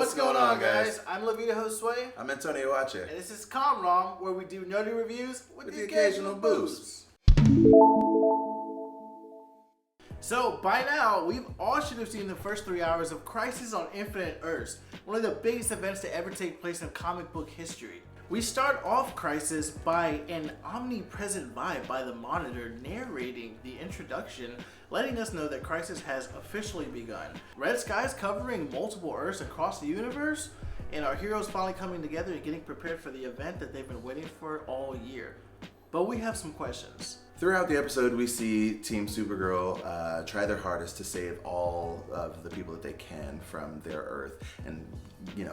What's going on, guys? I'm Levita Josue. I'm Antonio Ache. And this is Comrom, where we do nerdy reviews with the occasional booze. So, by now, we've all should have seen the first 3 hours of Crisis on Infinite Earths, one of the biggest events to ever take place in comic book history. We start off Crisis by an omnipresent vibe by the Monitor narrating the introduction, letting us know that Crisis has officially begun. Red skies covering multiple Earths across the universe, and our heroes finally coming together and getting prepared for the event that they've been waiting for all year. But we have some questions. Throughout the episode, we see Team Supergirl try their hardest to save all of the people that they can from their Earth and,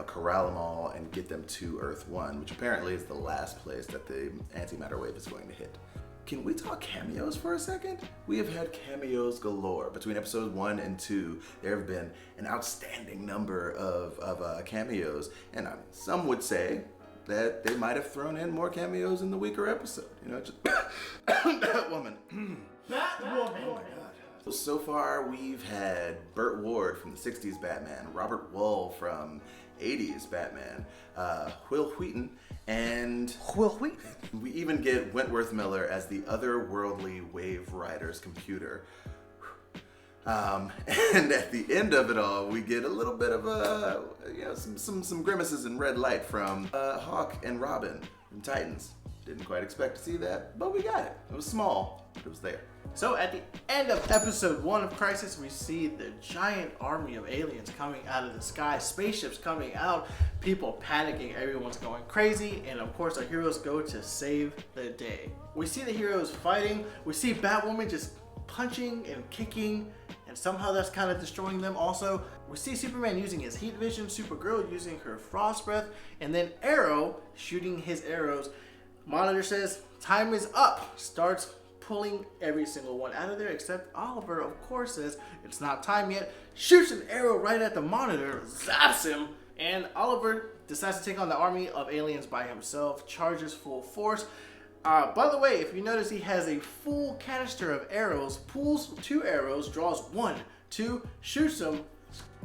corral them all and get them to Earth 1, which apparently is the last place that the antimatter wave is going to hit. Can we talk cameos for a second? We have had cameos galore. Between episodes 1 and 2, there have been an outstanding number of cameos, and some would say that they might have thrown in more cameos in the weaker episode. Just Batwoman. Batwoman! Oh my God. So far, we've had Burt Ward from the 60s Batman, Robert Wuhl from 80s Batman, Will Wheaton, and we even get Wentworth Miller as the otherworldly Wave Rider's computer. And at the end of it all, we get a little bit of some grimaces and red light from Hawk and Robin from Titans. Didn't quite expect to see that, but we got it. It was small, but it was there. So at the end of episode 1 of Crisis, we see the giant army of aliens coming out of the sky, spaceships coming out, people panicking, everyone's going crazy, and of course our heroes go to save the day. We see the heroes fighting, we see Batwoman just punching and kicking, and somehow that's kind of destroying them also. We see Superman using his heat vision, Supergirl using her frost breath, and then Arrow shooting his arrows. Monitor says, time is up, starts pulling every single one out of there, except Oliver, of course, says it's not time yet, shoots an arrow right at the Monitor, zaps him, and Oliver decides to take on the army of aliens by himself, charges full force. By the way, if you notice, he has a full canister of arrows, pulls 2 arrows, draws 1, 2, shoots them,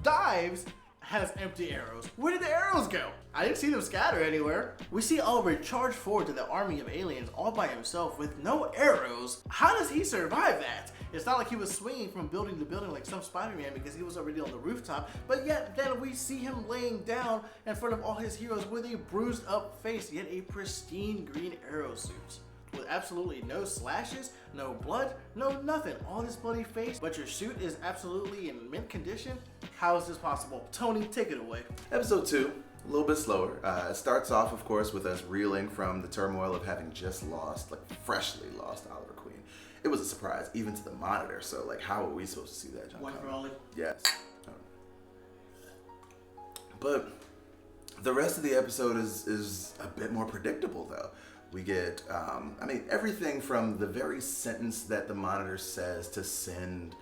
dives, has empty arrows. Where did the arrows go? I didn't see them scatter anywhere. We see Oliver charge forward to the army of aliens all by himself with no arrows. How does he survive that? It's not like he was swinging from building to building like some Spider-Man because he was already on the rooftop, but yet then we see him laying down in front of all his heroes with a bruised up face, yet a pristine green arrow suit. With absolutely no slashes, no blood, no nothing. All this bloody face, but your suit is absolutely in mint condition? How is this possible? Tony, take it away. Episode 2, a little bit slower. It starts off, of course, with us reeling from the turmoil of having just lost, freshly lost Oliver Queen. It was a surprise, even to the Monitor, so, how are we supposed to see that, John? One for Ollie. Yes. But the rest of the episode is a bit more predictable, though. We get, everything from the very sentence that the Monitor says to send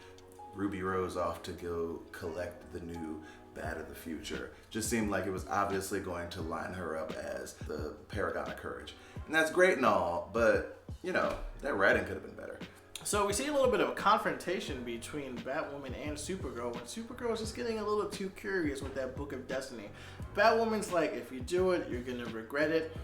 Ruby Rose off to go collect the new Bat of the Future just seemed like it was obviously going to line her up as the paragon of courage. And that's great and all, but, that writing could have been better. So we see a little bit of a confrontation between Batwoman and Supergirl when Supergirl is just getting a little too curious with that Book of Destiny. Batwoman's like, if you do it, you're gonna regret it.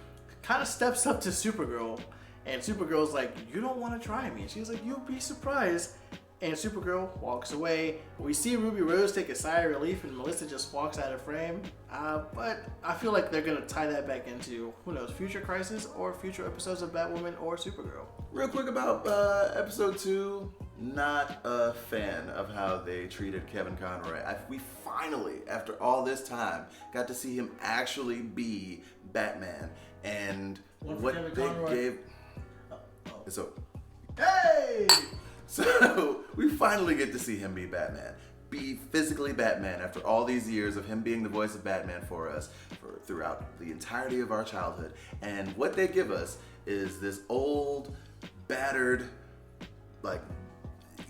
Kind of steps up to Supergirl, and Supergirl's like, you don't want to try me. And she's like, you'll be surprised. And Supergirl walks away. We see Ruby Rose take a sigh of relief, and Melissa just walks out of frame. But I feel like they're gonna tie that back into, who knows, future Crisis or future episodes of Batwoman or Supergirl. Real quick about episode 2, not a fan of how they treated Kevin Conroy. We finally, after all this time, got to see him actually be Batman. And what they gave... So, hey! So, we finally get to see him be Batman. Be physically Batman after all these years of him being the voice of Batman for us throughout the entirety of our childhood. And what they give us is this old, battered,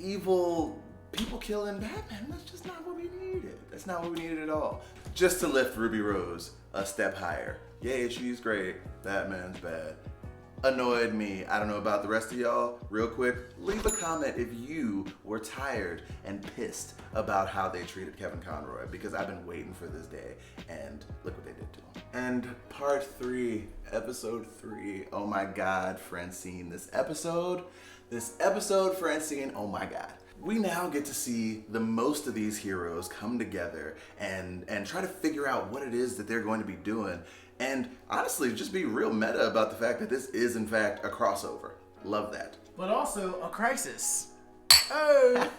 evil, people-killing Batman. That's just not what we needed. That's not what we needed at all. Just to lift Ruby Rose a step higher. Yay, she's great. Batman's bad. annoyed me. I don't know about the rest of y'all. Real quick, leave a comment if you were tired and pissed about how they treated Kevin Conroy, because I've been waiting for this day, and look what they did to him. And part 3, episode 3. Oh my God, Francine. This episode, Francine, oh my God. We now get to see the most of these heroes come together and try to figure out what it is that they're going to be doing. And honestly, just be real meta about the fact that this is in fact a crossover. Love that. But also a crisis. Oh!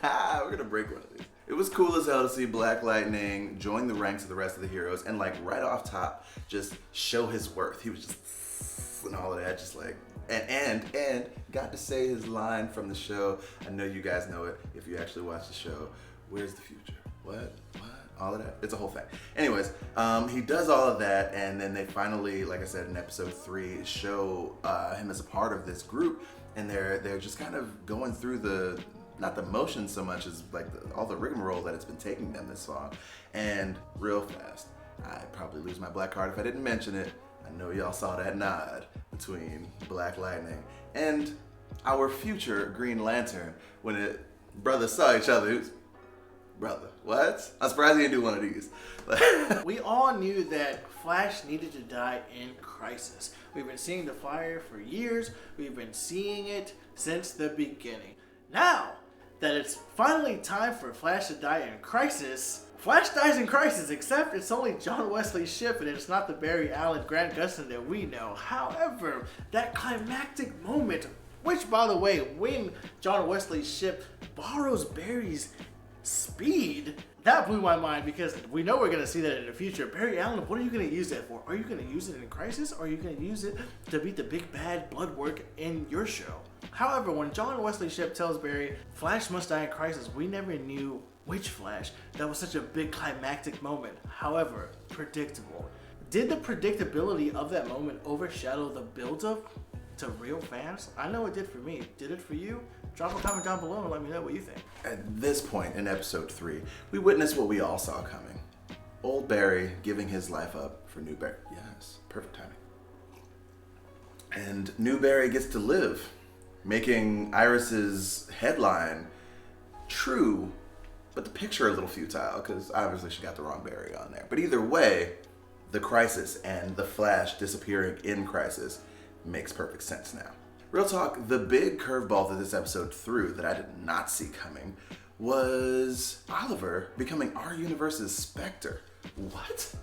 We're gonna break one of these. It was cool as hell to see Black Lightning join the ranks of the rest of the heroes and like right off top, just show his worth. He was just and all of that, just like, and got to say his line from the show. I know you guys know it if you actually watch the show. Where's the future? What? All of that? It's a whole thing. Anyways, he does all of that, and then they finally, like I said in episode 3, show him as a part of this group, and they're just kind of going through the, not the motion so much as like all the rigmarole that it's been taking them this long. And real fast, I'd probably lose my black card if I didn't mention it. I know y'all saw that nod between Black Lightning and our future Green Lantern when brothers saw each other. It was, brother, what? I'm surprised he didn't do one of these. We all knew that Flash needed to die in Crisis. We've been seeing the fire for years. We've been seeing it since the beginning. Now that it's finally time for Flash to die in Crisis, Flash dies in Crisis, except it's only John Wesley's ship and it's not the Barry Allen Grant Gustin that we know. However, that climactic moment, which by the way, when John Wesley's ship borrows Barry's speed, that blew my mind, because we know we're going to see that in the future. Barry Allen, what are you going to use that for? Are you going to use it in Crisis, or are you going to use it to beat the big bad blood work in your show? However, when John Wesley's ship tells Barry, Flash must die in Crisis, we never knew which Flash. That was such a big climactic moment. However, predictable. Did the predictability of that moment overshadow the build-up to real fans? I know it did for me. Did it for you? Drop a comment down below and let me know what you think. At this point in episode 3, we witnessed what we all saw coming. Old Barry giving his life up for New Barry. Yes, perfect timing. And New Barry gets to live, making Iris's headline true, but the picture a little futile, because obviously she got the wrong Barry on there. But either way, the Crisis and the Flash disappearing in Crisis makes perfect sense now. Real talk, the big curveball that this episode threw that I did not see coming was Oliver becoming our universe's Spectre. What?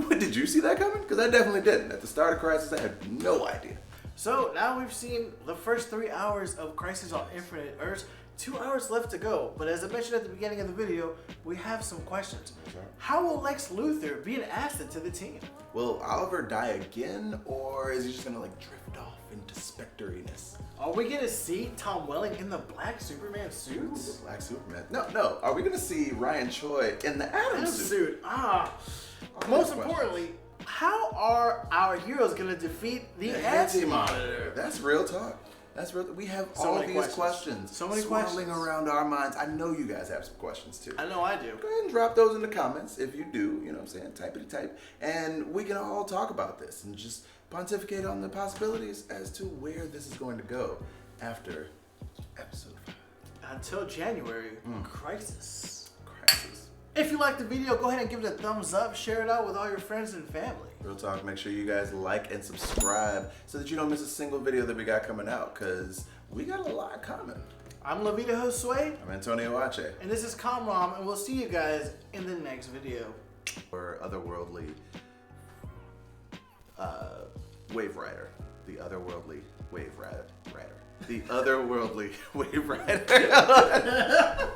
Did you see that coming? Because I definitely didn't. At the start of Crisis, I had no idea. So now we've seen the first 3 hours of Crisis on Infinite Earths. 2 hours left to go, but as I mentioned at the beginning of the video, we have some questions. How will Lex Luthor be an asset to the team? Will Oliver die again, or is he just gonna like drift off into Spectre-iness? Are we gonna see Tom Welling in the black Superman suits? Black Superman? No. Are we gonna see Ryan Choi in the Atom suit? Most importantly, how are our heroes gonna defeat the Anti-Monitor? That's real talk. That's real. We have all these questions. So many swirling questions around our minds. I know you guys have some questions too. I know I do. Go ahead and drop those in the comments if you do. You know what I'm saying? Typity type. And we can all talk about this and just pontificate on the possibilities as to where this is going to go after episode 5. Until January, Crisis. Crisis. If you liked the video, go ahead and give it a thumbs up. Share it out with all your friends and family. Real talk, make sure you guys like and subscribe so that you don't miss a single video that we got coming out, because we got a lot coming. I'm Lavita Josue. I'm Antonio Ache. And this is Comrom, and we'll see you guys in the next video. Or otherworldly wave rider. The otherworldly wave rider. The otherworldly wave rider.